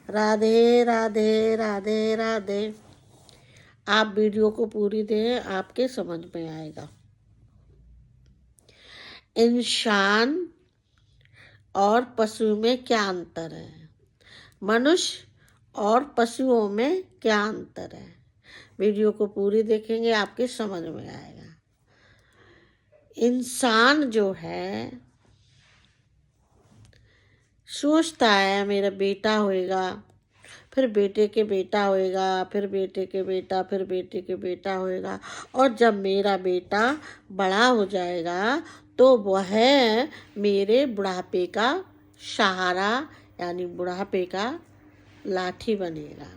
राधे राधे राधे राधे। आप वीडियो को पूरी दें, आपके समझ में आएगा। इंसान और पशु में क्या अंतर है, मनुष्य और पशुओं में क्या अंतर है, वीडियो को पूरी देखेंगे आपके समझ में आएगा। इंसान जो है सोचता है मेरा बेटा होएगा, फिर बेटे के बेटा होएगा, फिर बेटे के बेटा, फिर बेटे के बेटा होएगा, और जब मेरा बेटा बड़ा हो जाएगा तो वह मेरे बुढ़ापे का सहारा यानी बुढ़ापे का लाठी बनेगा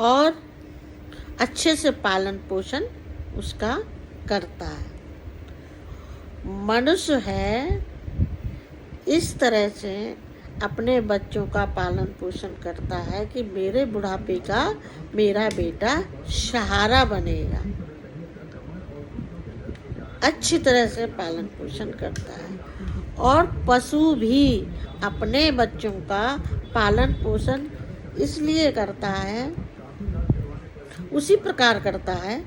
और अच्छे से पालन पोषण उसका करता है। मनुष्य है इस तरह से अपने बच्चों का पालन पोषण करता है कि मेरे बुढ़ापे का मेरा बेटा सहारा बनेगा, अच्छी तरह से पालन पोषण करता है। और पशु भी अपने बच्चों का पालन पोषण इसलिए करता है, उसी प्रकार करता है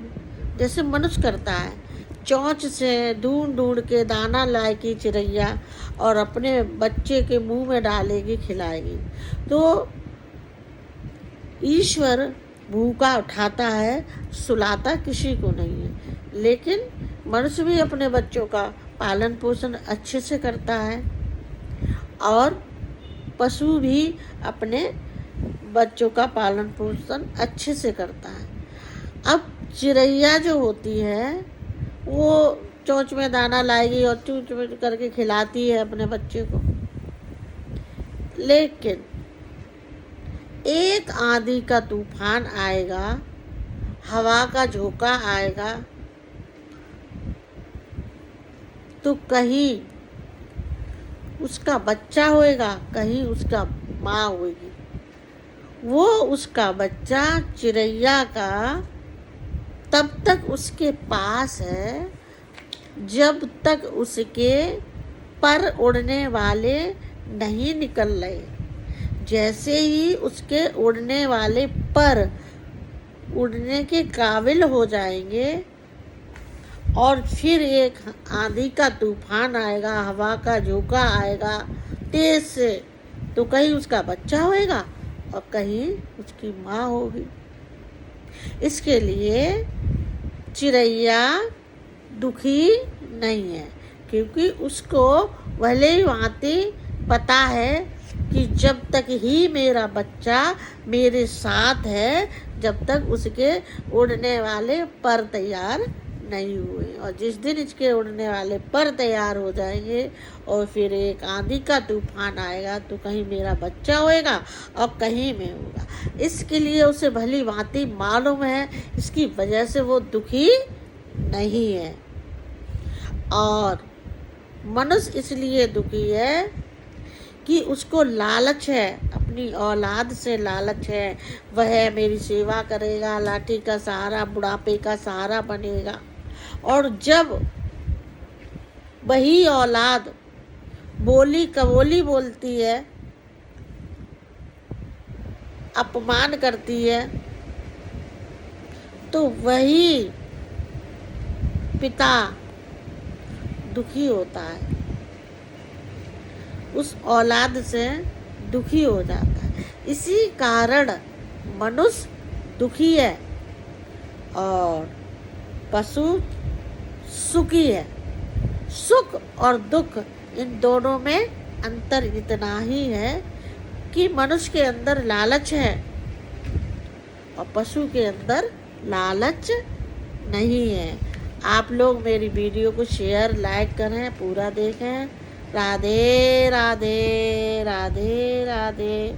जैसे मनुष्य करता है। चोंच से ढूंढ ढूंढ के दाना लाएगी चिड़ैया और अपने बच्चे के मुंह में डालेगी, खिलाएगी। तो ईश्वर भूखा उठाता है, सुलाता किसी को नहीं है। लेकिन मनुष्य भी अपने बच्चों का पालन पोषण अच्छे से करता है और पशु भी अपने बच्चों का पालन पोषण अच्छे से करता है। अब चिड़ैया जो होती है वो चोंच में दाना लाएगी और चूं चूं करके खिलाती है अपने बच्चे को। लेकिन एक आंधी का तूफान आएगा, हवा का झोंका आएगा, तो कहीं उसका बच्चा होएगा, कहीं उसका माँ होएगी। वो उसका बच्चा चिड़ैया का तब तक उसके पास है जब तक उसके पर उड़ने वाले नहीं निकल रहे। जैसे ही उसके उड़ने वाले पर उड़ने के काबिल हो जाएंगे और फिर एक आंधी का तूफान आएगा, हवा का झोंका आएगा तेज से, तो कहीं उसका बच्चा होएगा और कहीं उसकी माँ होगी। इसके लिए चिड़ैया दुखी नहीं है, क्योंकि उसको भले ही भांति पता है कि जब तक ही मेरा बच्चा मेरे साथ है, जब तक उसके उड़ने वाले पर तैयार नहीं हुए। और जिस दिन इसके उड़ने वाले पर तैयार हो जाएंगे और फिर एक आंधी का तूफान आएगा तो कहीं मेरा बच्चा होएगा और कहीं मैं होगा। इसके लिए उसे भली भांति मालूम है, इसकी वजह से वो दुखी नहीं है। और मनुष्य इसलिए दुखी है कि उसको लालच है, अपनी औलाद से लालच है। वह मेरी सेवा करेगा, लाठी का सहारा, बुढ़ापे का सहारा बनेगा। और जब वही औलाद बोली कबोली बोलती है, अपमान करती है, तो वही पिता दुखी होता है, उस औलाद से दुखी हो जाता है। इसी कारण मनुष्य दुखी है और पशु सुखी है। सुख और दुख इन दोनों में अंतर इतना ही है कि मनुष्य के अंदर लालच है और पशु के अंदर लालच नहीं है। आप लोग मेरी वीडियो को शेयर लाइक करें, पूरा देखें। राधे राधे राधे राधे।